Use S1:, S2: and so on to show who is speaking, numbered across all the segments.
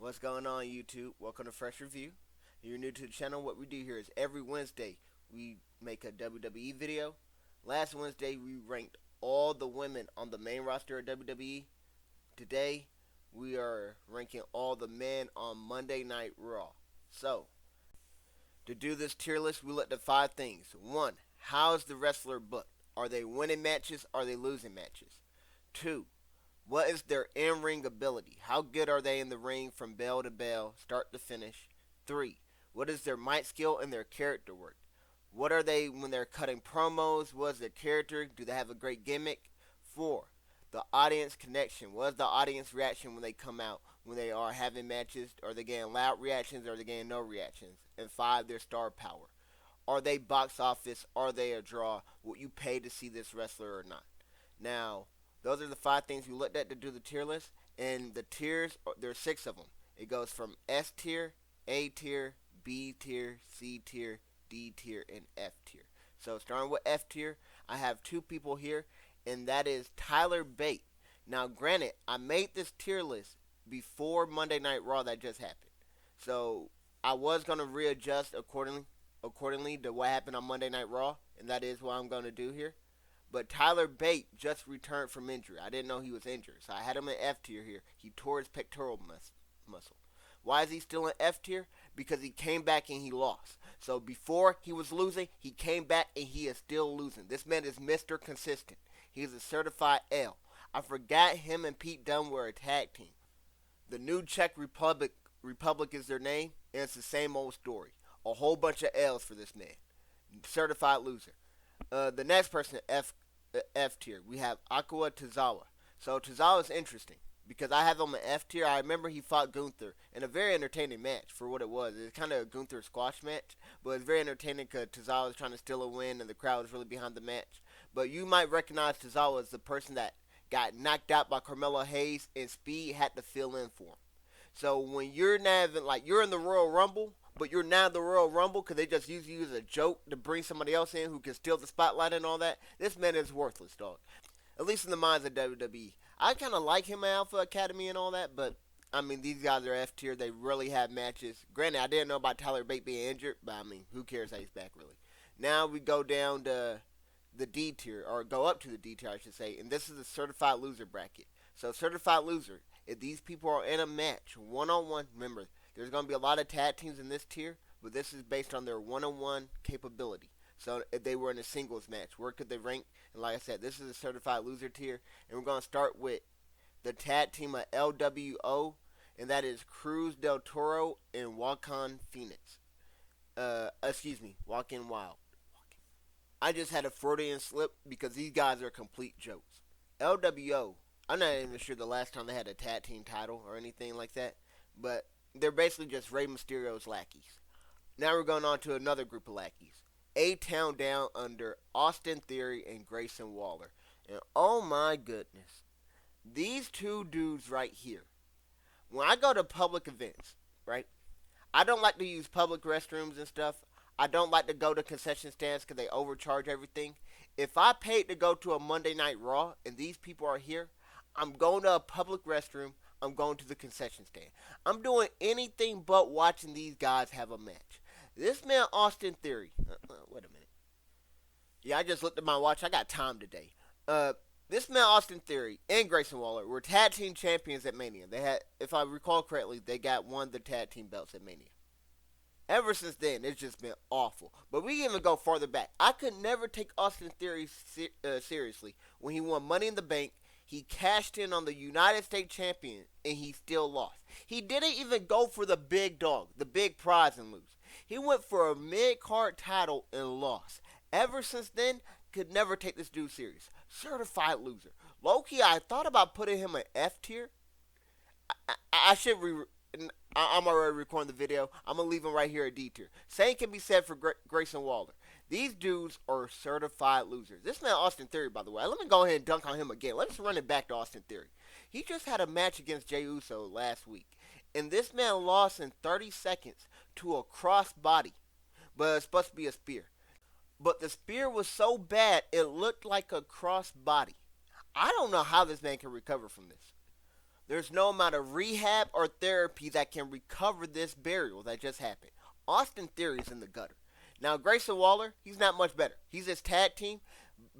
S1: What's going on, YouTube? Welcome to Fresh Review. If you're new to the channel, what we do here is every Wednesday we make a WWE video. Last Wednesday we ranked all the women on the main roster of WWE. Today we are ranking all the men on Monday Night Raw. So, to do this tier list, we looked at 5 things. 1. How is the wrestler booked? Are they winning matches? Are they losing matches? 2. What is their in-ring ability? How good are they in the ring from bell to bell, start to finish? 3. What is their mic skill and their character work? What are they when they're cutting promos? What is their character? Do they have a great gimmick? 4. The audience connection. What is the audience reaction when they come out? When they are having matches? Are they getting loud reactions? Or are they getting no reactions? And 5. Their star power. Are they box office? Are they a draw? Will you pay to see this wrestler or not? Now, those are the 5 things we looked at to do the tier list. And the tiers, there's 6 of them. It goes from S tier, A tier, B tier, C tier, D tier, and F tier. So starting with F tier, I have 2 people here, and that is Tyler Bate. Now, granted, I made this tier list before Monday Night Raw that just happened. So I was going to readjust accordingly to what happened on Monday Night Raw, and that is what I'm going to do here. But Tyler Bate just returned from injury. I didn't know he was injured, so I had him in F tier here. He tore his pectoral muscle. Why is he still in F tier? Because he came back and he lost. So before he was losing, he came back and he is still losing. This man is Mr. Consistent. He's a certified L. I forgot him and Pete Dunne were a tag team. The New Czech Republic is their name, and it's the same old story. A whole bunch of L's for this man. Certified loser. The next person, F tier, we have Aqua Tozawa. So Tozawa is interesting because I have him in F tier. I remember he fought Gunther in a very entertaining match for what it was. It's kind of a Gunther squash match, but it's very entertaining because Tozawa was trying to steal a win and the crowd was really behind the match. But you might recognize Tozawa as the person that got knocked out by Carmelo Hayes and Speed had to fill in for him. So when you're not even, like, you're in the Royal Rumble, but you're now the Royal Rumble because they just use you as a joke to bring somebody else in who can steal the spotlight and all that. This man is worthless, dog. At least in the minds of WWE. I kind of like him at Alpha Academy and all that, but I mean, these guys are F tier. They really have matches. Granted, I didn't know about Tyler Bate being injured, but I mean, who cares that he's back, really? Now we go down to the D tier, or go up to the D tier, I should say, and this is the certified loser bracket. So, certified loser, if these people are in a match, one-on-one, remember, there's going to be a lot of tag teams in this tier, but this is based on their one-on-one capability. So if they were in a singles match, where could they rank? And like I said, this is a certified loser tier. And we're going to start with the tag team of LWO, and that is Cruz del Toro and Joaquin Phoenix. Joaquin Wild. I just had a Freudian slip because these guys are complete jokes. LWO, I'm not even sure the last time they had a tag team title or anything like that, but they're basically just Rey Mysterio's lackeys. Now we're going on to another group of lackeys. A-Town Down Under, Austin Theory, and Grayson Waller. And oh my goodness, these 2 dudes right here. When I go to public events, right, I don't like to use public restrooms and stuff. I don't like to go to concession stands because they overcharge everything. If I paid to go to a Monday Night Raw and these people are here, I'm going to a public restroom. I'm going to the concession stand. I'm doing anything but watching these guys have a match. This man, Austin Theory. Wait a minute. Yeah, I just looked at my watch. I got time today. This man, Austin Theory, and Grayson Waller were tag team champions at Mania. They had, if I recall correctly, they got one of the tag team belts at Mania. Ever since then, it's just been awful. But we even go farther back. I could never take Austin Theory seriously when he won Money in the Bank. He cashed in on the United States champion, and he still lost. He didn't even go for the big dog, the big prize, and lose. He went for a mid-card title and lost. Ever since then, could never take this dude serious. Certified loser. Low-key, I thought about putting him in F tier. I should I'm already recording the video. I'm going to leave him right here at D tier. Same can be said for Grayson Waller. These dudes are certified losers. This man, Austin Theory, by the way, let me go ahead and dunk on him again. Let's run it back to Austin Theory. He just had a match against Jey Uso last week. And this man lost in 30 seconds to a crossbody. But it's supposed to be a spear. But the spear was so bad, it looked like a crossbody. I don't know how this man can recover from this. There's no amount of rehab or therapy that can recover this burial that just happened. Austin Theory's in the gutter. Now, Grayson Waller, he's not much better. He's his tag team.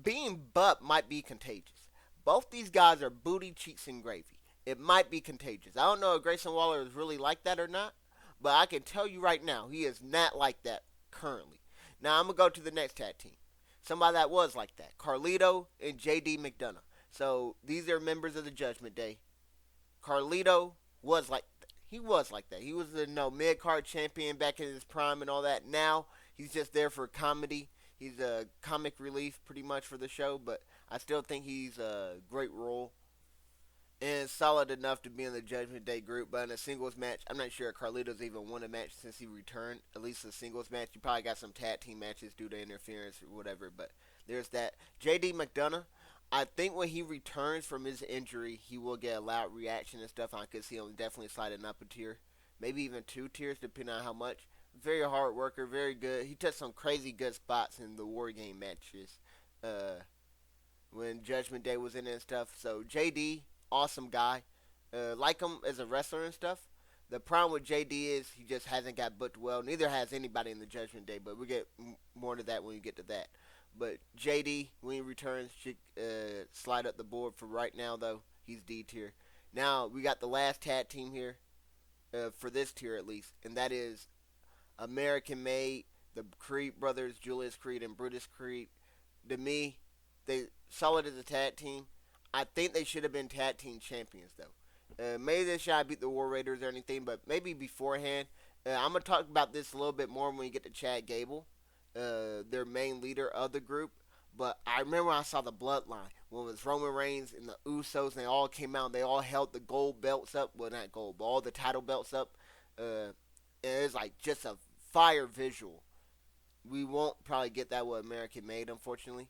S1: Being butt might be contagious. Both these guys are booty cheeks and gravy. It might be contagious. I don't know if Grayson Waller is really like that or not, but I can tell you right now, he is not like that currently. Now, I'm going to go to the next tag team. Somebody that was like that. Carlito and JD McDonough. So, these are members of the Judgment Day. Carlito was like he was like that. He was the mid card champion back in his prime and all that. Now he's just there for comedy. He's a comic relief pretty much for the show, but I still think he's a great role and solid enough to be in the Judgment Day group. But in a singles match, I'm not sure Carlito's even won a match since he returned. At least a singles match. You probably got some tag team matches due to interference or whatever. But there's that. JD McDonough. I think when he returns from his injury, he will get a loud reaction and stuff. I could see him definitely sliding up a tier, maybe even 2 tiers, depending on how much. Very hard worker, very good. He took some crazy good spots in the War Game matches when Judgment Day was in it and stuff. So JD, awesome guy. Like him as a wrestler and stuff. The problem with JD is he just hasn't got booked well. Neither has anybody in the Judgment Day, but we'll get more to that when we get to that. But JD, when he returns, should slide up the board. For right now, though, he's D tier. Now, we got the last tag team here, for this tier at least, and that is American Made, the Creed brothers, Julius Creed and Brutus Creed. To me, they solid as a tag team. I think they should have been tag team champions, though. Maybe they should have beat the War Raiders or anything, but maybe beforehand. I'm going to talk about this a little bit more when we get to Chad Gable. Their main leader of the group. But I remember when I saw the Bloodline when it was Roman Reigns and the Usos, and they all came out and they all held the gold belts up. Well, not gold, but all the title belts up. And it was like just a fire visual. We won't probably get that with American Made, unfortunately.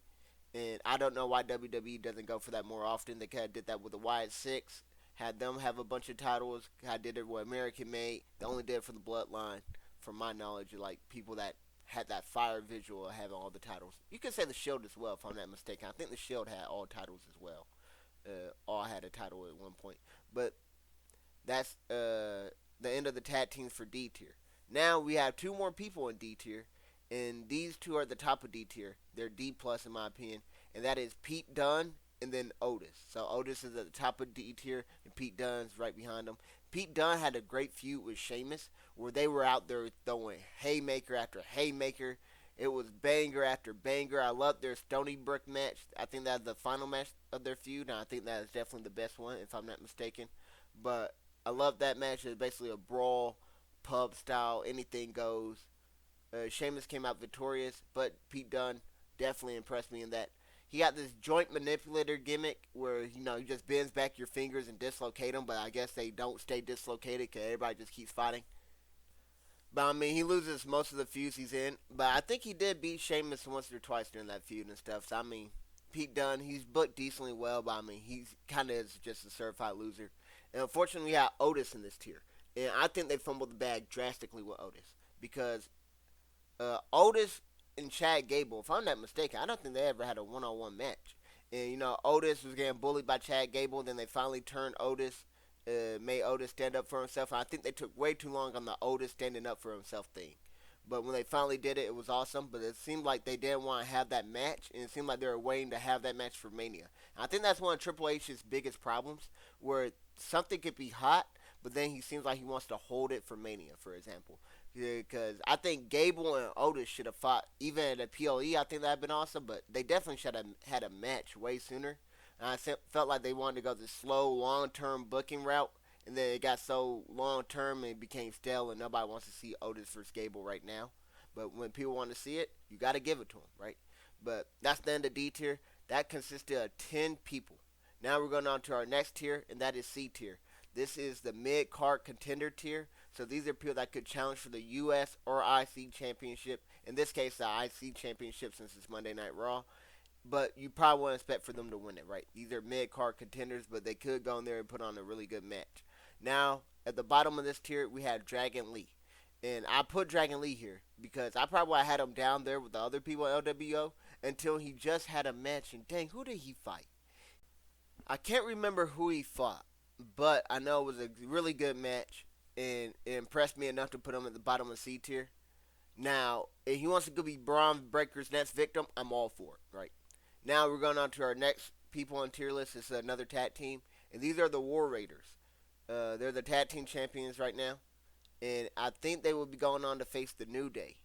S1: And I don't know why WWE doesn't go for that more often. They kind of did that with the Wyatt Six, had them have a bunch of titles. I did it with American Made. They only did it for the Bloodline, from my knowledge, like people that had that fire visual of having all the titles. You could say the Shield as well, if I'm not mistaken. I think the Shield had all titles as well. All had a title at one point. But that's the end of the tag teams for D tier. Now we have 2 more people in D tier, and these 2 are at the top of D tier. They're D plus in my opinion, and that is Pete Dunne and then Otis. So Otis is at the top of D tier, and Pete Dunne's right behind him. Pete Dunne had a great feud with Sheamus, where they were out there throwing haymaker after haymaker. It was banger after banger. I love their Stony Brook match. I think that's the final match of their feud, and I think that is definitely the best one, if I'm not mistaken. But I love that match. It's basically a brawl, pub style, anything goes. Sheamus came out victorious, but Pete Dunne definitely impressed me in that. He got this joint manipulator gimmick where, you just bends back your fingers and dislocate them, but I guess they don't stay dislocated because everybody just keeps fighting. But, I mean, he loses most of the feuds he's in. But I think he did beat Sheamus once or twice during that feud and stuff. So, I mean, Pete Dunne, he's booked decently well, but, I mean, he's kind of is just a certified loser. And, unfortunately, we have Otis in this tier. And I think they fumbled the bag drastically with Otis. Because Otis and Chad Gable, if I'm not mistaken, I don't think they ever had a one-on-one match. And, Otis was getting bullied by Chad Gable. Then they finally turned Otis, made Otis stand up for himself. And I think they took way too long on the Otis standing up for himself thing. But when they finally did it, it was awesome. But it seemed like they didn't want to have that match. And it seemed like they were waiting to have that match for Mania. And I think that's one of Triple H's biggest problems. Where something could be hot, but then he seems like he wants to hold it for Mania, for example. Because I think Gable and Otis should have fought even at a PLE. I think that would have been awesome, but they definitely should have had a match way sooner. And I felt like they wanted to go the slow, long-term booking route, and then it got so long-term and it became stale, and nobody wants to see Otis versus Gable right now. But when people want to see it, you got to give it to them, right? But that's the end of D tier. That consisted of 10 people. Now we're going on to our next tier, and that is C tier. This is the mid-card contender tier. So these are people that could challenge for the U.S. or IC championship. In this case, the IC championship since it's Monday Night Raw. But you probably wouldn't expect for them to win it, right? These are mid-card contenders, but they could go in there and put on a really good match. Now, at the bottom of this tier, we have Dragon Lee. And I put Dragon Lee here because I probably had him down there with the other people at LWO until he just had a match. And dang, who did he fight? I can't remember who he fought. but I know it was a really good match, and it impressed me enough to put him at the bottom of C tier. Now, if he wants to go be Braun Breaker's next victim, I'm all for it. Right now, we're going on to our next people on tier list. It's another tag team, and these are the War Raiders. They're the tag team champions right now, and I think they will be going on to face the New Day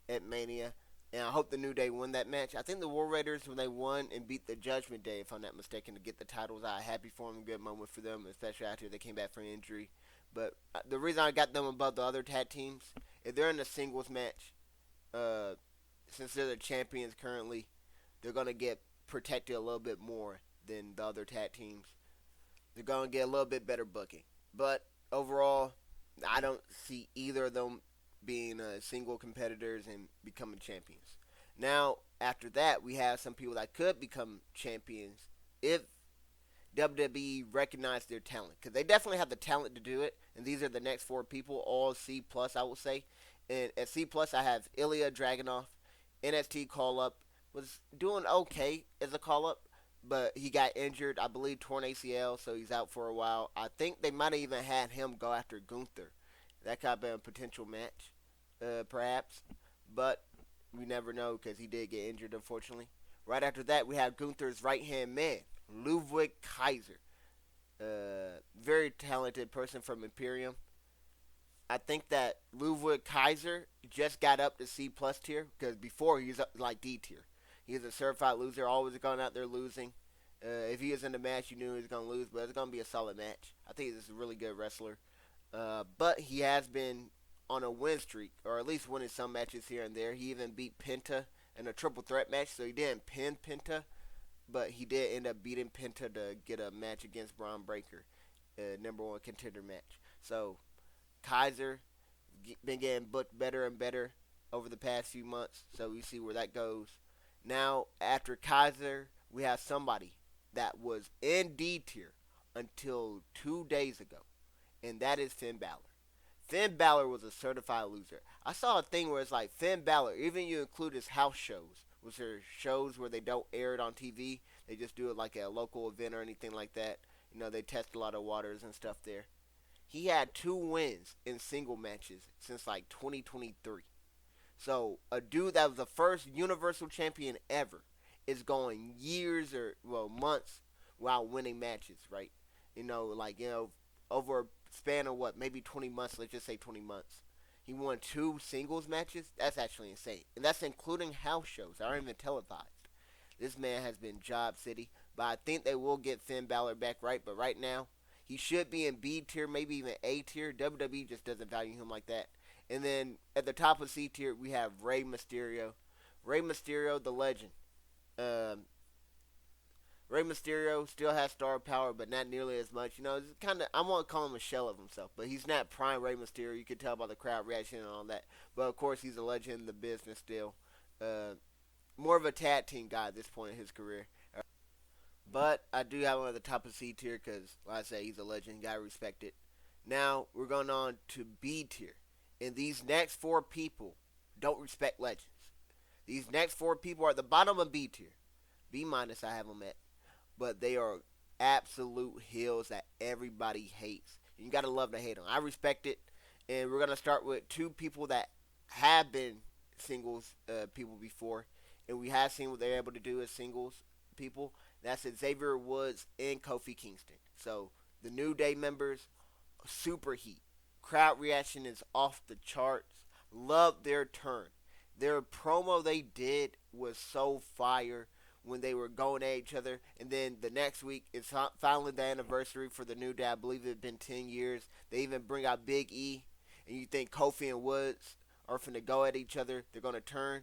S1: at Mania. And I hope the New Day win that match. I think the War Raiders, when they won and beat the Judgment Day, if I'm not mistaken, to get the titles, I was happy for them. Good moment for them, especially after they came back from injury. But the reason I got them above the other tag teams, if they're in a singles match, uh, since they're the champions currently, they're going to get protected a little bit more than the other tag teams. They're going to get a little bit better booking. But overall, I don't see either of them being single competitors and becoming champions. Now, after that, we have some people that could become champions if WWE recognize their talent, because they definitely have the talent to do it. And these are the next four people, all C plus, I will say. And at C plus, I have Ilya Dragunov, NXT call up, was doing okay as a call up, but he got injured, I believe torn ACL, so he's out for a while. I think they might have even had him go after Gunther. That could have been a potential match, perhaps, but we never know because he did get injured, unfortunately. Right after that, we have Gunther's right hand man, Ludwig Kaiser. Very talented person from Imperium. I think that Ludwig Kaiser just got up to C plus tier because before he was up like D tier. He's a certified loser, always going out there losing. If he was in the match, you knew he was going to lose, but it's going to be a solid match. I think he's a really good wrestler. But he has been on a win streak, or at least winning some matches here and there. He even beat Penta in a triple threat match, so he didn't pin Penta, but he did end up beating Penta to get a match against Braun Breaker, number one contender match. So Kaiser been getting booked better and better over the past few months, so we see where that goes. Now, after Kaiser, we have somebody that was in D tier until 2 days ago, and that is Finn Balor. Finn Balor was a certified loser. I saw a thing where it's like Finn Balor, even you include his house shows, which are shows where they don't air it on TV, they just do it like at a local event or anything like that. You know, they test a lot of waters and stuff there. He had 2 wins in single matches since like 2023. So a dude that was the first Universal Champion ever is going years or well months without winning matches, right? Over a span of what, maybe 20 months. Let's just say 20 months. He won 2 singles matches. That's actually insane, and that's including house shows that aren't even televised. This man has been job city, but I think they will get Finn Balor back, right? But right now, he should be in B tier, maybe even A tier. WWE just doesn't value him like that. And then at the top of C tier, we have Rey Mysterio. Rey Mysterio, the legend. Um, Rey Mysterio still has star power, but not nearly as much. You know, it's kind of, I won't call him a shell of himself, but he's not prime Rey Mysterio. You can tell by the crowd reaction and all that. But of course, he's a legend in the business still. Uh, More of a tag team guy at this point in his career. But I do have him at the top of C tier because, like I say, he's a legend. Gotta respect it. Now we're going on to B tier. And these next four people don't respect legends. These next four people are at the bottom of B tier. B minus I have them at. But they are absolute heels that everybody hates. You gotta love to hate them. I respect it. And we're gonna start with 2 people that have been singles people before. And we have seen what they're able to do as singles people. That's Xavier Woods and Kofi Kingston. So the New Day members, super heat. Crowd reaction is off the charts. Love their turn. Their promo they did was so fire when they were going at each other. And then the next week, it's finally the anniversary for the New Day. I believe it had been 10 years. They even bring out Big E. And you think Kofi and Woods are finna go at each other. They're going to turn?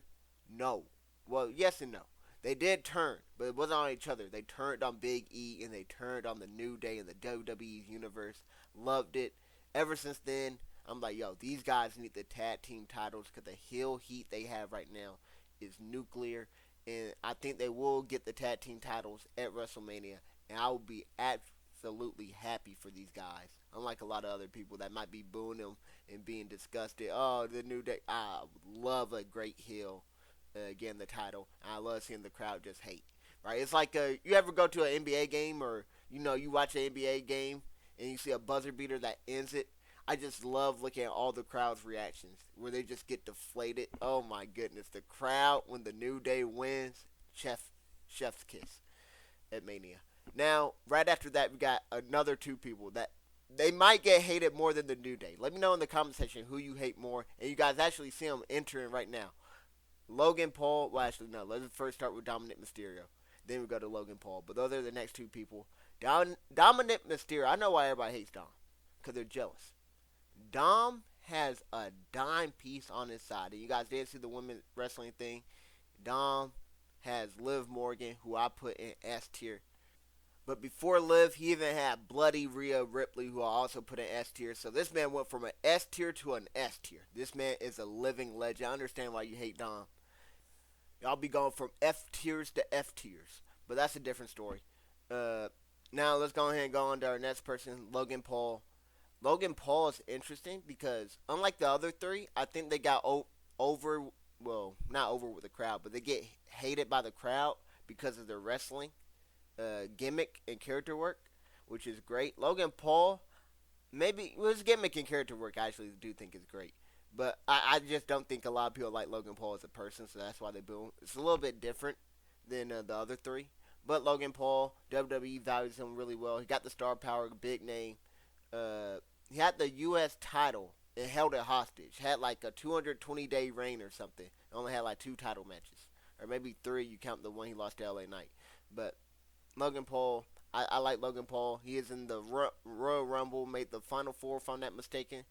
S1: No. Well, yes and no. They did turn, but it wasn't on each other. They turned on Big E and they turned on the New Day in the WWE universe. Loved it. Ever since then, I'm like, yo, these guys need the tag team titles because the heel heat they have right now is nuclear. And I think they will get the tag team titles at WrestleMania. And I will be absolutely happy for these guys. Unlike a lot of other people that might be booing them and being disgusted. Oh, the New Day. I love a great heel getting the title. I love seeing the crowd just hate. Right? It's like you ever go to an NBA game or you watch an NBA game and you see a buzzer beater that ends it. I just love looking at all the crowd's reactions where they just get deflated. Oh my goodness, the crowd when the New Day wins, chef's kiss at Mania. Now, right after that, we got another two people that they might get hated more than the New Day. Let me know in the comment section who you hate more, and you guys actually see them entering right now. Logan Paul. Well, actually, no. Let's first start with Dominic Mysterio. Then we go to Logan Paul. But those are the next two people. Dominic Mysterio. I know why everybody hates Dom, because they're jealous. Dom has a dime piece on his side. And you guys did see the women's wrestling thing. Dom has Liv Morgan, who I put in S tier. But before Liv, he even had Bloody Rhea Ripley, who I also put in S tier. So this man went from an S tier to an S tier. This man is a living legend. I understand why you hate Dom. Y'all be going from F tiers to F tiers. But that's a different story. Now let's go ahead and go on to our next person, Logan Paul. Logan Paul is interesting because unlike the other three, I think they got over, well, not over with the crowd, but they get hated by the crowd because of their wrestling gimmick and character work, which is great. Logan Paul, maybe his gimmick and character work I actually do think is great. But I just don't think a lot of people like Logan Paul as a person, so that's why they boo him. It's a little bit different than the other three. But Logan Paul, WWE values him really well. He got the star power, big name. He had the U.S. title and held it hostage. Had like a 220-day reign or something. Only had like 2 title matches. Or maybe 3, you count the one he lost to LA Knight. But Logan Paul, I like Logan Paul. He is in the Royal Rumble, made the Final Four, if I'm not mistaken,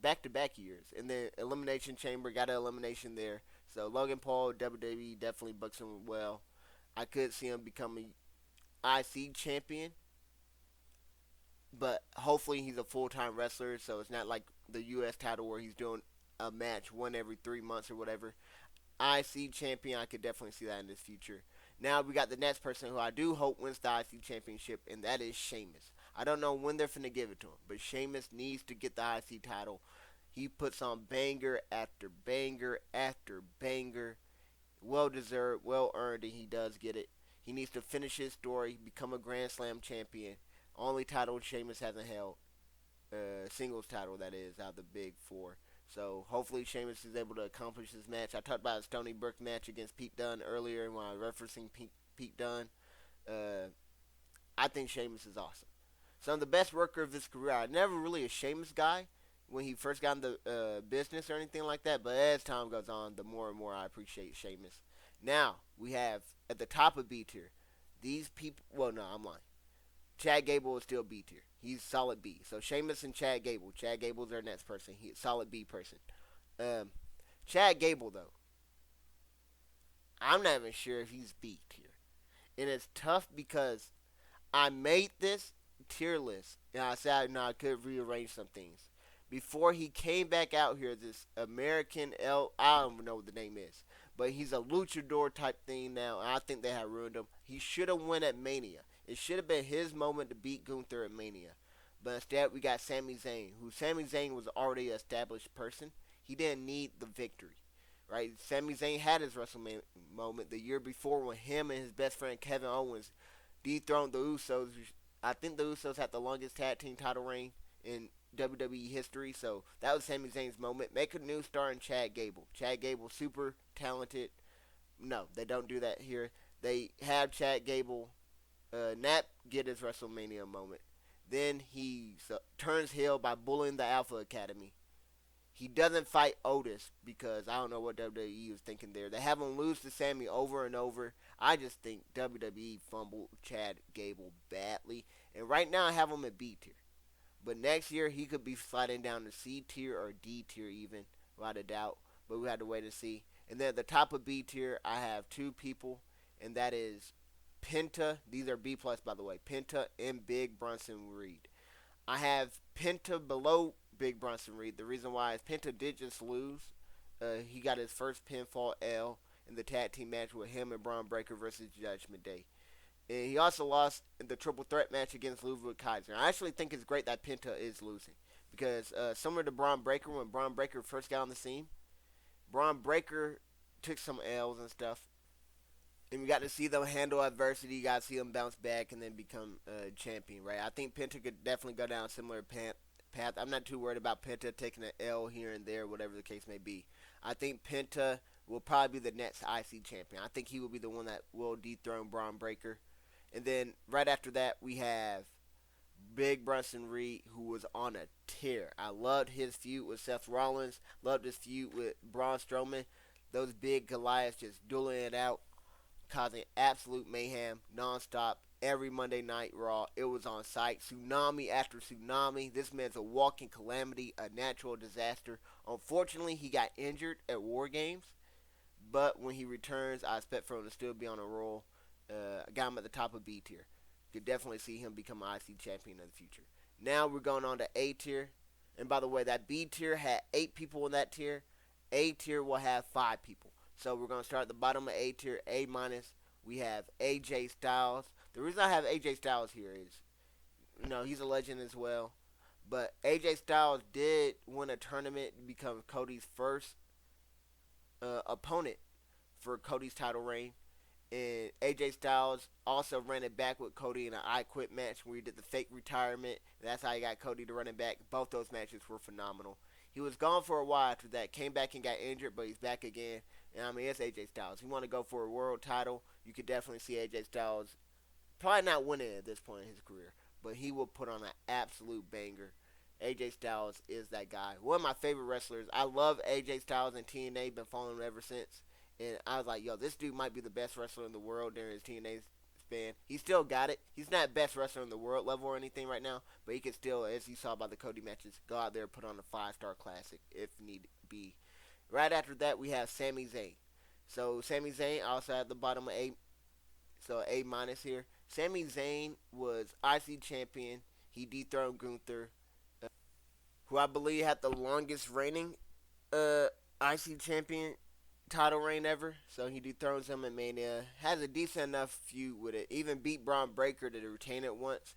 S1: back-to-back years. And then Elimination Chamber, got an elimination there. So Logan Paul, WWE definitely books him well. I could see him becoming IC champion, but hopefully he's a full-time wrestler, so it's not like the U.S. title where he's doing a match one every 3 months or whatever. IC champion, I could definitely see that in the future. Now we got the next person who I do hope wins the IC championship, and that is Sheamus. I don't know when they're finna give it to him, but Sheamus needs to get the IC title. He puts on banger after banger after banger. Well deserved, well earned, and he does get it. He needs to finish his story, become a Grand Slam champion. Only title Sheamus hasn't held. Singles title, that is, out of the big 4. So hopefully Sheamus is able to accomplish this match. I talked about a Stony Brook match against Pete Dunne earlier when I was referencing Pete Dunne. I think Sheamus is awesome. Some of the best worker of his career. I never really a Sheamus guy when he first got into business or anything like that. But as time goes on, the more and more I appreciate Sheamus. Now, we have at the top of B tier, these people. Well, no, I'm lying. Chad Gable is still B tier. He's solid B. So Sheamus and Chad Gable. Chad Gable's our next person. He's solid B person. Chad Gable, though, I'm not even sure if he's B tier. And it's tough because I made this tier list, and I said, I could rearrange some things. Before he came back out here, this American I don't even know what the name is, but he's a luchador type thing now, and I think they have ruined him. He should have won at Mania. It should have been his moment to beat Gunther at Mania. But instead, we got Sami Zayn, who Sami Zayn was already an established person. He didn't need the victory, right? Sami Zayn had his WrestleMania moment the year before when him and his best friend Kevin Owens dethroned the Usos. I think the Usos had the longest tag team title reign in WWE history, so that was Sami Zayn's moment. Make a new star in Chad Gable. Chad Gable, super talented. No, they don't do that here. They have Chad Gable Nat get his WrestleMania moment. Then he turns heel by bullying the Alpha Academy. He doesn't fight Otis because I don't know what WWE was thinking there. They have him lose to Sammy over and over. I just think WWE fumbled Chad Gable badly. And right now I have him at B tier. But next year he could be sliding down to C tier or D tier even, without a doubt. But we have to wait and see. And then at the top of B tier I have 2 people, and that is Penta. These are B plus, by the way. Penta and Big Bronson Reed. I have Penta below Big Bronson Reed. The reason why is Penta did just lose. He got his first pinfall L in the tag team match with him and Braun Breaker versus Judgment Day. And he also lost in the triple threat match against Ludwig Kaiser. I actually think it's great that Penta is losing. Because similar to Braun Breaker, when Braun Breaker first got on the scene, Braun Breaker took some L's and stuff. And we got to see them handle adversity. You got to see them bounce back and then become a champion, right? I think Penta could definitely go down a similar path. I'm not too worried about Penta taking an L here and there, whatever the case may be. I think Penta will probably be the next IC champion. I think he will be the one that will dethrone Braun Breaker. And then right after that, we have Big Bronson Reed, who was on a tear. I loved his feud with Seth Rollins. Loved his feud with Braun Strowman. Those big Goliaths just dueling it out, causing absolute mayhem nonstop every Monday Night Raw. It was on site. Tsunami after tsunami. This man's a walking calamity, a natural disaster. Unfortunately, he got injured at War Games, but when he returns, I expect for him to still be on a roll. I got him at the top of B tier. Could definitely see him become an IC champion in the future. Now we're going on to A tier. And by the way, that B tier had 8 people in that tier. A tier will have 5 people. So we're going to start at the bottom of A tier, A minus. We have AJ Styles. The reason I have AJ Styles here is, he's a legend as well. But AJ Styles did win a tournament to become Cody's first opponent for Cody's title reign. And AJ Styles also ran it back with Cody in an I Quit match where he did the fake retirement. That's how he got Cody to run it back. Both those matches were phenomenal. He was gone for a while after that, came back and got injured, but he's back again. And I mean, it's AJ Styles. You want to go for a world title, you could definitely see AJ Styles probably not winning at this point in his career, but he will put on an absolute banger. AJ Styles is that guy. One of my favorite wrestlers. I love AJ Styles and TNA. Been following him ever since. And I was like, yo, this dude might be the best wrestler in the world during his TNA span. He still got it. He's not best wrestler in the world level or anything right now, but he can still, as you saw by the Cody matches, go out there and put on a 5-star classic if need be. Right after that, we have Sami Zayn. So Sami Zayn also at the bottom of A, so A minus here. Sami Zayn was IC champion. He dethroned Gunther, who I believe had the longest reigning IC champion title reign ever. So he dethrones him at Mania. Has a decent enough feud with it. Even beat Braun Breaker to retain it once,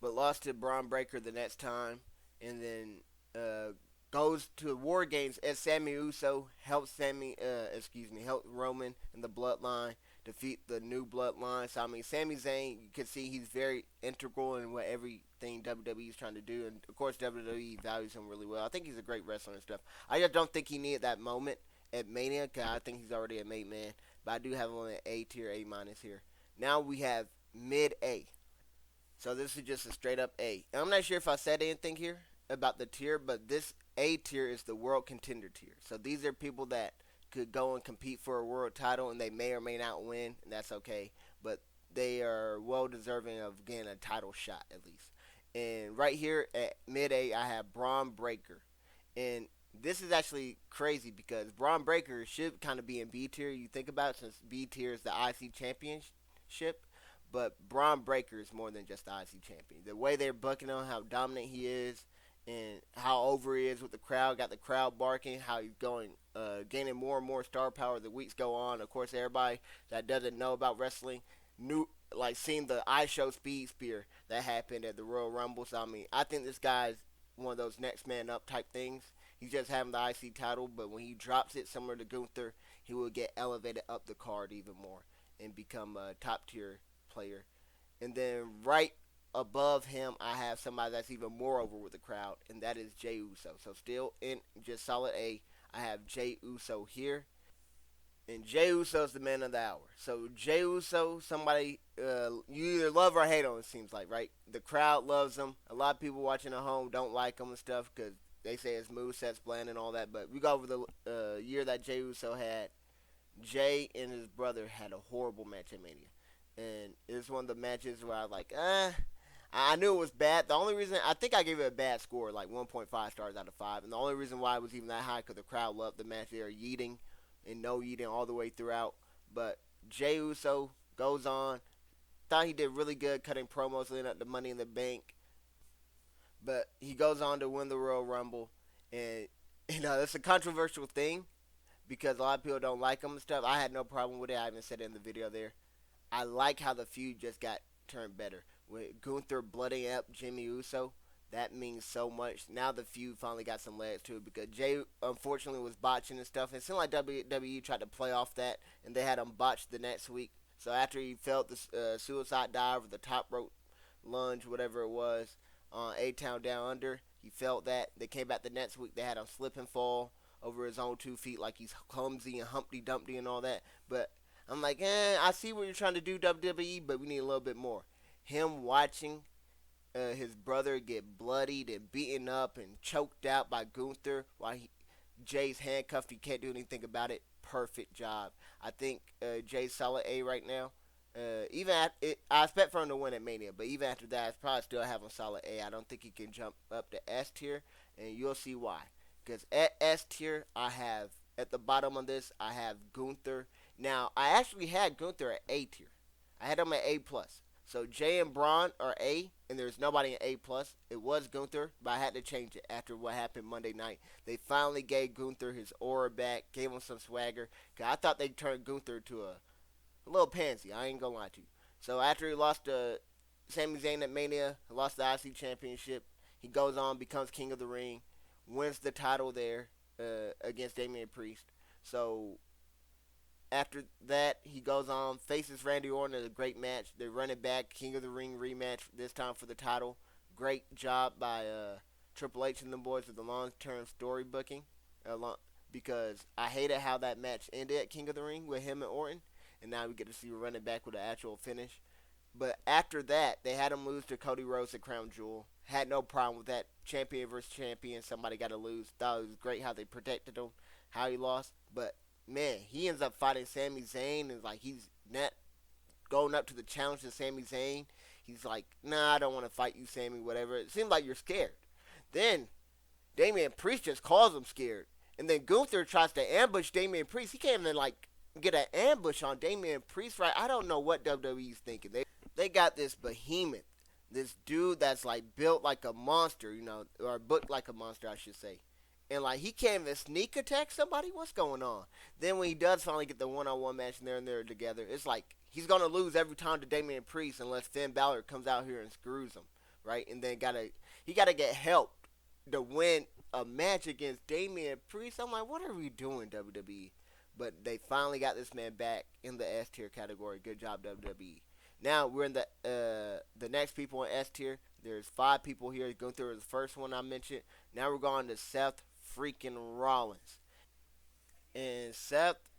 S1: but lost to Braun Breaker the next time. And then goes to War Games as Sammy Uso, helps help Roman and the Bloodline defeat the new Bloodline. So I mean, Sami Zayn, you can see he's very integral in what everything WWE is trying to do, and of course WWE values him really well. I think he's a great wrestler and stuff. I just don't think he needed that moment at Mania, because I think he's already a made man. But I do have him on an A tier, A minus here. Now we have mid A. So this is just a straight up A. And I'm not sure if I said anything here about the tier, but this A tier is the world contender tier. So these are people that could go and compete for a world title, and they may or may not win, and that's okay. But they are well deserving of getting a title shot at least. And right here at mid A, I have Braun Breaker. And this is actually crazy because Braun Breaker should kind of be in B tier. You think about it, since B tier is the IC championship. But Braun Breaker is more than just the IC champion. The way they're booking him, how dominant he is, and how over he is with the crowd, got the crowd barking, how he's going, gaining more and more star power the weeks go on. Of course, everybody that doesn't know about wrestling knew, like, seeing the I Show Speed Spear that happened at the Royal Rumble. So I mean, I think this guy's one of those next man up type things. He's just having the IC title, but when he drops it, similar to Gunther, he will get elevated up the card even more and become a top tier player. And then right above him, I have somebody that's even more over with the crowd, and that is Jey Uso. So still in just solid A, I have Jey Uso here. And Jey Uso is the man of the hour. So Jey Uso, somebody you either love or hate him, it seems like, right? The crowd loves him. A lot of people watching at home don't like him and stuff because they say his moveset's bland and all that. But we go over the year that Jey Uso had. Jay and his brother had a horrible match at Mania. And it was one of the matches where I was like, I knew it was bad. The only reason, I think I gave it a bad score, like 1.5 stars out of 5. And the only reason why it was even that high, because the crowd loved the match. They were yeeting and no yeeting all the way throughout. But Jey Uso goes on. Thought he did really good cutting promos, leading up to Money in the Bank. But he goes on to win the Royal Rumble. And, it's a controversial thing because a lot of people don't like him and stuff. I had no problem with it. I even said it in the video there. I like how the feud just got turned better. With Gunther blooding up Jimmy Uso, That means so much. Now the feud finally got some legs to it because Jay unfortunately was botching and stuff. And it seemed like WWE tried to play off that, and they had him botched the next week. So after he felt the suicide dive or the top rope lunge, whatever it was, on A-Town Down Under, he felt that. They came back the next week. They had him slip and fall over his own 2 feet like he's clumsy and Humpty Dumpty and all that. But I'm like, I see what you're trying to do, WWE, but we need a little bit more. Him watching his brother get bloodied and beaten up and choked out by Gunther while Jay's handcuffed. He can't do anything about it. Perfect job. I think Jay's solid A right now. Even at it, I expect for him to win at Mania, but even after that, I probably still have him solid A. I don't think he can jump up to S tier, and you'll see why. Because at S tier, I have at the bottom of this, I have Gunther. Now, I actually had Gunther at A tier. I had him at A plus. So Jay and Braun are A, and there's nobody in A plus. It was Gunther, but I had to change it after what happened Monday night. They finally gave Gunther his aura back, gave him some swagger. Cause I thought they turned Gunther to a little pansy. I ain't gonna lie to you. So after he lost to Sami Zayn at Mania, lost the IC Championship, he goes on, becomes King of the Ring, wins the title there against Damian Priest. So after that, he goes on, faces Randy Orton in a great match. They run it back, King of the Ring rematch, this time for the title. Great job by Triple H and the boys with the long-term story booking. Because I hated how that match ended at King of the Ring with him and Orton. And now we get to see him run it back with an actual finish. But after that, they had him lose to Cody Rhodes at Crown Jewel. Had no problem with that. Champion versus champion. Somebody got to lose. Thought it was great how they protected him, how he lost. But man, he ends up fighting Sami Zayn, and like he's not going up to the challenge to Sami Zayn. He's like, nah, I don't want to fight you, Sami, whatever. It seems like you're scared. Then Damian Priest just calls him scared. And then Gunther tries to ambush Damian Priest. He can't even like get an ambush on Damian Priest, right? I don't know what WWE's thinking. They got this behemoth, this dude that's like built like a monster, or booked like a monster, I should say. And like he can't even sneak attack somebody. What's going on? Then when he does finally get the one-on-one match and they're together, it's like he's gonna lose every time to Damian Priest unless Finn Balor comes out here and screws him, right? And then he gotta get help to win a match against Damian Priest. I'm like, what are we doing, WWE? But they finally got this man back in the S tier category. Good job, WWE. Now we're in the next people in S tier. There's 5 people here. Gunther was the first one I mentioned. Now we're going to Seth freaking Rollins. And Seth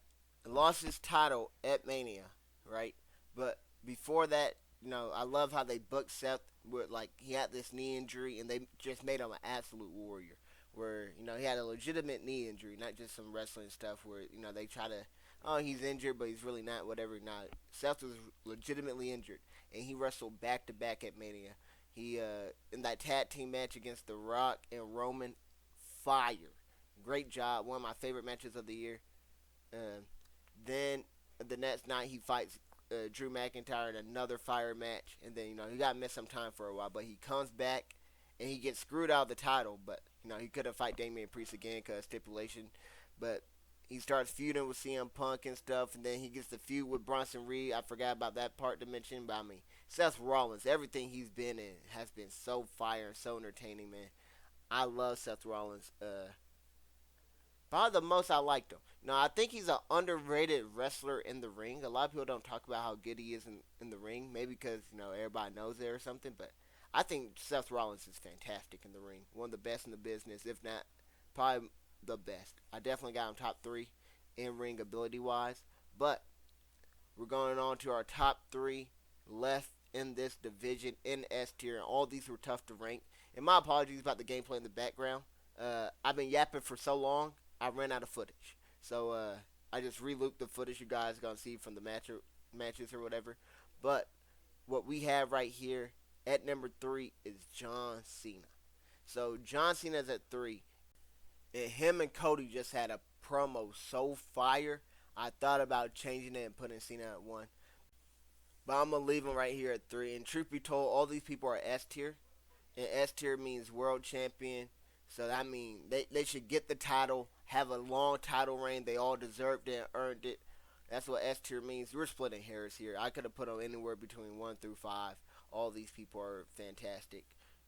S1: lost his title at Mania, right? But before that, I love how they booked Seth with like he had this knee injury and they just made him an absolute warrior. Where, he had a legitimate knee injury, not just some wrestling stuff where, they try to, oh, he's injured, but he's really not, whatever. Not. Seth was legitimately injured, and he wrestled back-to-back at Mania. He, in that tag team match against The Rock and Roman, fire. Great job. One of my favorite matches of the year. Then the next night he fights Drew McIntyre in another fire match. And then, he got missed some time for a while. But he comes back and he gets screwed out of the title. But, he couldn't fight Damian Priest again because stipulation. But he starts feuding with CM Punk and stuff. And then he gets the feud with Bronson Reed. I forgot about that part to mention. But, Seth Rollins, everything he's been in has been so fire and so entertaining, man. I love Seth Rollins. Probably the most I liked him. I think he's an underrated wrestler in the ring. A lot of people don't talk about how good he is in the ring. Maybe because, everybody knows it or something. But I think Seth Rollins is fantastic in the ring. One of the best in the business, if not probably the best. I definitely got him top 3 in-ring ability-wise. But we're going on to our top 3 left in this division in S tier. And all these were tough to rank. And my apologies about the gameplay in the background. I've been yapping for so long, I ran out of footage. So I just re-looped the footage you guys are going to see from the matches or whatever. But what we have right here at number 3 is John Cena. So John Cena's at 3. And him and Cody just had a promo so fire. I thought about changing it and putting Cena at 1. But I'm going to leave him right here at 3. And truth be told, all these people are S tier. And S tier means world champion. So that means they should get the title, have a long title reign. They all deserved it and earned it. That's what S tier means. We're splitting hairs here. I could have put them anywhere between 1 through 5. All these people are fantastic,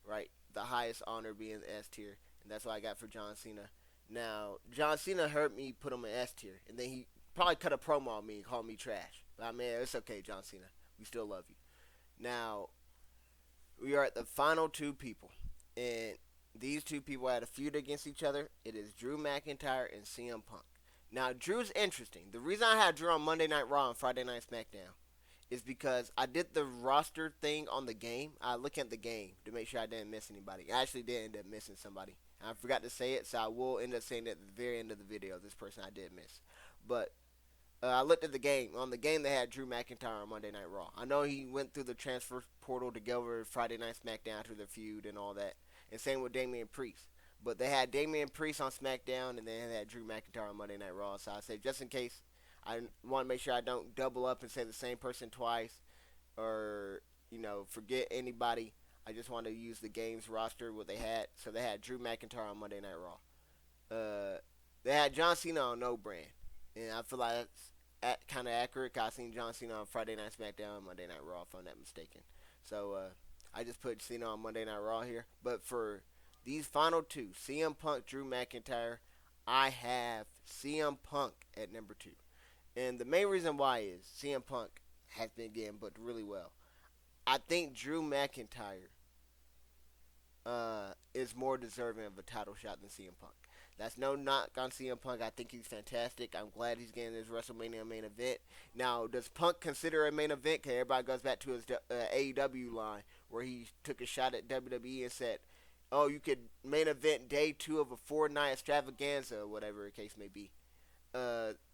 S1: right? the highest honor being S tier, and that's what I got for John Cena. Now, John Cena heard me put him in S tier, and then he probably cut a promo on me and called me trash. But I mean, it's okay, John Cena. We still love you. Now, we are at the final two people, and these two people had a feud against each other. It is Drew McIntyre and CM Punk. Now, Drew's interesting. The reason I had Drew on Monday Night Raw and Friday Night SmackDown is because I did the roster thing on the game. I look at the game to make sure I didn't miss anybody. I actually did end up missing somebody. I forgot to say it, so I will end up saying it at the very end of the video. This person I did miss, but I looked at the game. On the game, they had Drew McIntyre on Monday Night Raw. I know he went through the transfer portal to go over Friday Night SmackDown through the feud and all that. And same with Damian Priest. But they had Damian Priest on SmackDown, and then they had Drew McIntyre on Monday Night Raw. So I said, just in case, I want to make sure I don't double up and say the same person twice, or forget anybody. I just want to use the game's roster what they had. So they had Drew McIntyre on Monday Night Raw. They had John Cena on No Brand, and I feel like that's kind of accurate. 'Cause I seen John Cena on Friday Night SmackDown and Monday Night Raw, if I'm not mistaken. So I just put Cena on Monday Night Raw here. But for these final two, CM Punk, Drew McIntyre, I have CM Punk at number 2. And the main reason why is CM Punk has been getting booked really well. I think Drew McIntyre is more deserving of a title shot than CM Punk. That's no knock on CM Punk. I think he's fantastic. I'm glad he's getting this WrestleMania main event. Now, does Punk consider a main event? Because everybody goes back to his AEW line where he took a shot at WWE and said, oh, you could main event day 2 of a 4-night extravaganza, or whatever the case may be.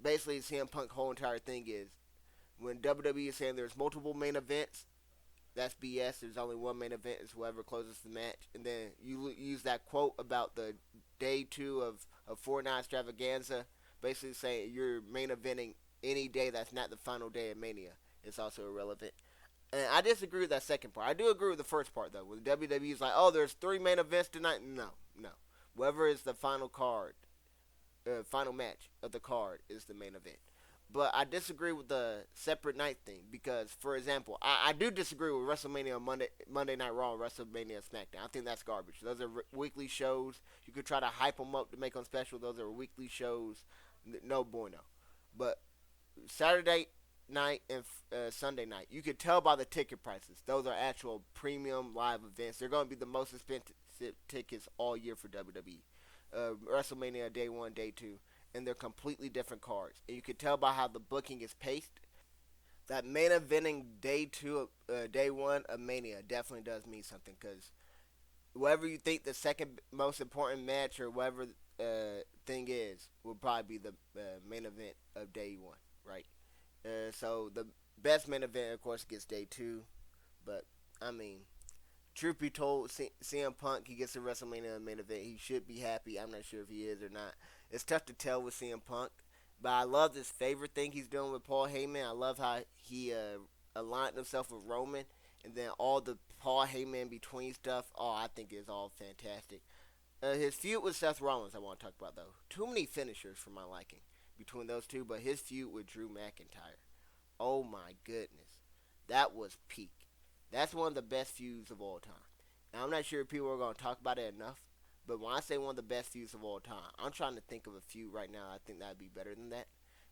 S1: Basically, CM Punk's whole entire thing is when WWE is saying there's multiple main events, that's BS. There's only one main event. It's whoever closes the match. And then you use that quote about the day 2 of a 4-night extravaganza, basically saying you're main eventing any day that's not the final day of Mania. It's also irrelevant. And I disagree with that second part. I do agree with the first part, though. When WWE is like, oh, there's 3 main events tonight. No. Whoever is the final final match of the card is the main event. But I disagree with the separate night thing because, for example, I do disagree with WrestleMania Monday Night Raw and WrestleMania SmackDown. I think that's garbage. Those are weekly shows. You could try to hype them up to make them special. Those are weekly shows. No bueno. But Saturday night and Sunday night, you could tell by the ticket prices. Those are actual premium live events. They're going to be the most expensive tickets all year for WWE. WrestleMania Day 1, Day 2. And they're completely different cards. And you can tell by how the booking is paced that main eventing day 2, day 1 of Mania definitely does mean something. Because whatever you think the second most important match or whatever thing is will probably be the main event of day 1, right? So the best main event, of course, gets day 2. But, I mean, truth be told, CM Punk, he gets the WrestleMania main event. He should be happy. I'm not sure if he is or not. It's tough to tell with CM Punk. But I love this favorite thing he's doing with Paul Heyman. I love how he aligned himself with Roman. And then all the Paul Heyman between stuff. Oh, I think it's all fantastic. His feud with Seth Rollins I want to talk about, though. Too many finishers for my liking between those two. But his feud with Drew McIntyre. Oh, my goodness. That was peak. That's one of the best feuds of all time. Now, I'm not sure if people are going to talk about it enough, but when I say one of the best feuds of all time, I'm trying to think of a feud right now I think that would be better than that.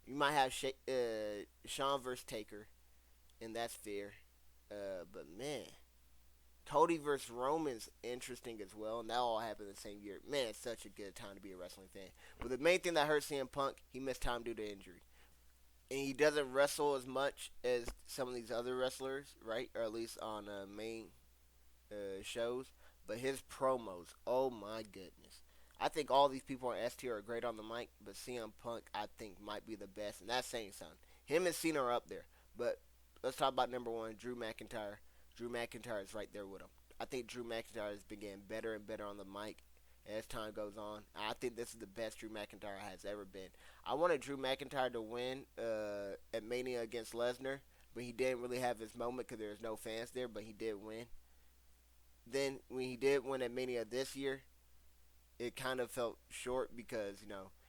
S1: You might have Shawn versus Taker, and that's fair. But, man, Cody versus Roman's interesting as well, and that all happened the same year. Man, it's such a good time to be a wrestling fan. But the main thing that hurt CM Punk, he missed time due to injury. And he doesn't wrestle as much as some of these other wrestlers, right? Or at least on main shows. But his promos, oh my goodness. I think all these people on S tier are great on the mic, but CM Punk, I think, might be the best. And that's saying something. Him and Cena are up there. But let's talk about number 1, Drew McIntyre. Drew McIntyre is right there with him. I think Drew McIntyre has been getting better and better on the mic as time goes on. I think this is the best Drew McIntyre has ever been. I wanted Drew McIntyre to win at Mania against Lesnar, but he didn't really have his moment because there was no fans there, but he did win. Then when he did win at Mania this year, it kind of felt short because,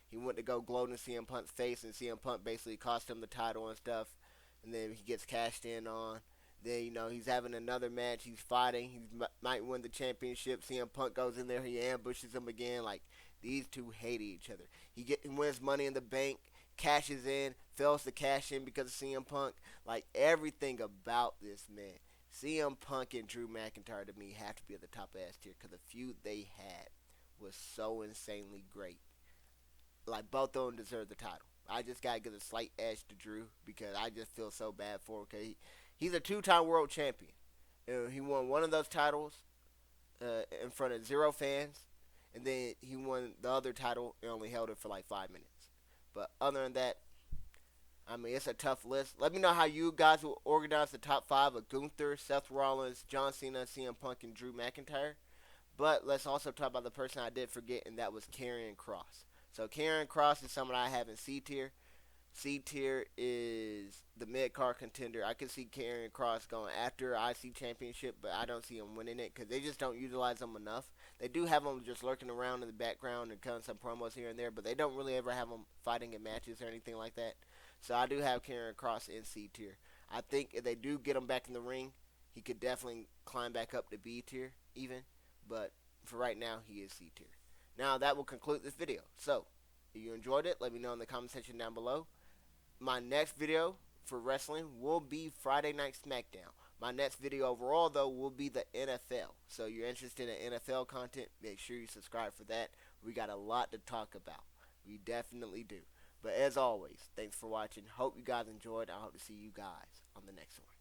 S1: he went to go gloat in CM Punk's face, and CM Punk basically cost him the title and stuff, and then he gets cashed in on. Then he's having another match. He's fighting. He might win the championship. CM Punk goes in there. He ambushes him again. Like these two hate each other. He wins Money in the Bank, cashes in, fails to cash in because of CM Punk. Like everything about this man, CM Punk and Drew McIntyre to me have to be at the top of S tier because the feud they had was so insanely great. Like both of them deserve the title. I just gotta give a slight edge to Drew because I just feel so bad for him. Cause he's a two-time world champion. He won one of those titles in front of zero fans, and then he won the other title and only held it for like 5 minutes. But other than that, I mean, it's a tough list. Let me know how you guys will organize the top five of Gunther, Seth Rollins, John Cena, CM Punk, and Drew McIntyre. But let's also talk about the person I did forget, and that was Karrion Kross. So Karrion Kross is someone I have in C tier. C tier is the mid card contender. I could see Karrion Kross going after IC championship, but I don't see him winning it because they just don't utilize him enough. They do have him just lurking around in the background and cutting some promos here and there, but they don't really ever have him fighting in matches or anything like that. So I do have Karrion Kross in C tier. I think if they do get him back in the ring, he could definitely climb back up to B tier even. But for right now, he is C tier. Now that will conclude this video. So if you enjoyed it, let me know in the comment section down below. My next video for wrestling will be Friday Night SmackDown. My next video overall, though, will be the NFL. So you're interested in NFL content, make sure you subscribe for that. We got a lot to talk about. We definitely do. But as always, thanks for watching. Hope you guys enjoyed. I hope to see you guys on the next one.